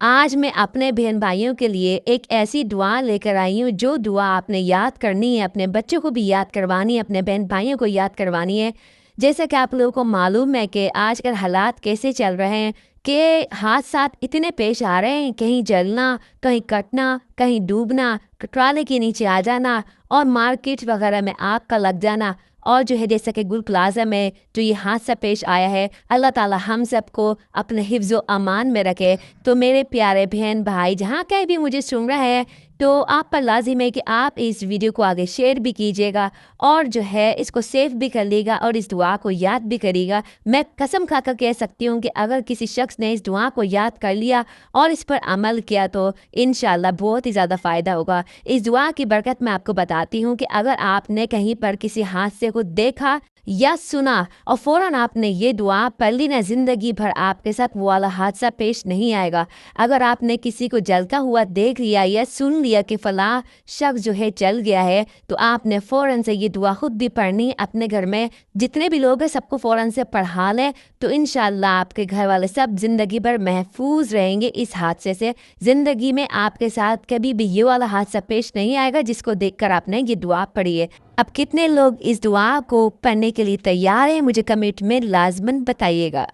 آج میں اپنے بہن بھائیوں کے لیے ایک ایسی دعا لے کر آئی ہوں جو دعا آپ نے یاد کرنی ہے، اپنے بچوں کو بھی یاد کروانی ہے، اپنے بہن بھائیوں کو یاد کروانی ہے۔ جیسا کہ آپ لوگوں کو معلوم ہے کہ آج کل حالات کیسے چل رہے ہیں کہ حادثات اتنے پیش آ رہے ہیں، کہیں جلنا، کہیں کٹنا، کہیں ڈوبنا، ٹرالے کے نیچے آ جانا اور مارکیٹ وغیرہ میں آگ کا لگ جانا، اور جو ہے جیسا کہ گل پلازا میں جو یہ حادثہ پیش آیا ہے، اللہ تعالی ہم سب کو اپنے حفظ و امان میں رکھے۔ تو میرے پیارے بہن بھائی جہاں کہیں بھی مجھے سن رہا ہے، تو آپ پر لازم ہے کہ آپ اس ویڈیو کو آگے شیئر بھی کیجیے گا اور جو ہے اس کو سیو بھی کر لیے گا اور اس دعا کو یاد بھی کرے گا۔ میں قسم کھا کر کہہ سکتی ہوں کہ اگر کسی شخص نے اس دعا کو یاد کر لیا اور اس پر عمل کیا تو انشاءاللہ بہت ہی زیادہ فائدہ ہوگا۔ اس دعا کی برکت میں آپ کو بتاتی ہوں کہ اگر آپ نے کہیں پر کسی حادثے کو دیکھا یا سنا اور فوراً آپ نے یہ دعا پڑھ لی نا، زندگی بھر آپ کے ساتھ وہ والا حادثہ پیش نہیں آئے گا۔ اگر آپ نے کسی کو جلتا ہوا دیکھ لیا یا سن لیا کہ فلاں شخص جو ہے چل گیا ہے، تو آپ نے فوراً سے یہ دعا خود بھی پڑھنی، اپنے گھر میں جتنے بھی لوگ ہیں سب کو فوراً سے پڑھا لیں، تو انشاءاللہ آپ کے گھر والے سب زندگی بھر محفوظ رہیں گے اس حادثے سے۔ زندگی میں آپ کے ساتھ کبھی بھی یہ والا حادثہ پیش نہیں آئے گا جس کو دیکھ کر آپ نے یہ دعا پڑھی ہے۔ اب کتنے لوگ اس دعا کو پڑھنے کے لیے تیار ہیں مجھے کمنٹ میں لازماً بتائیے گا۔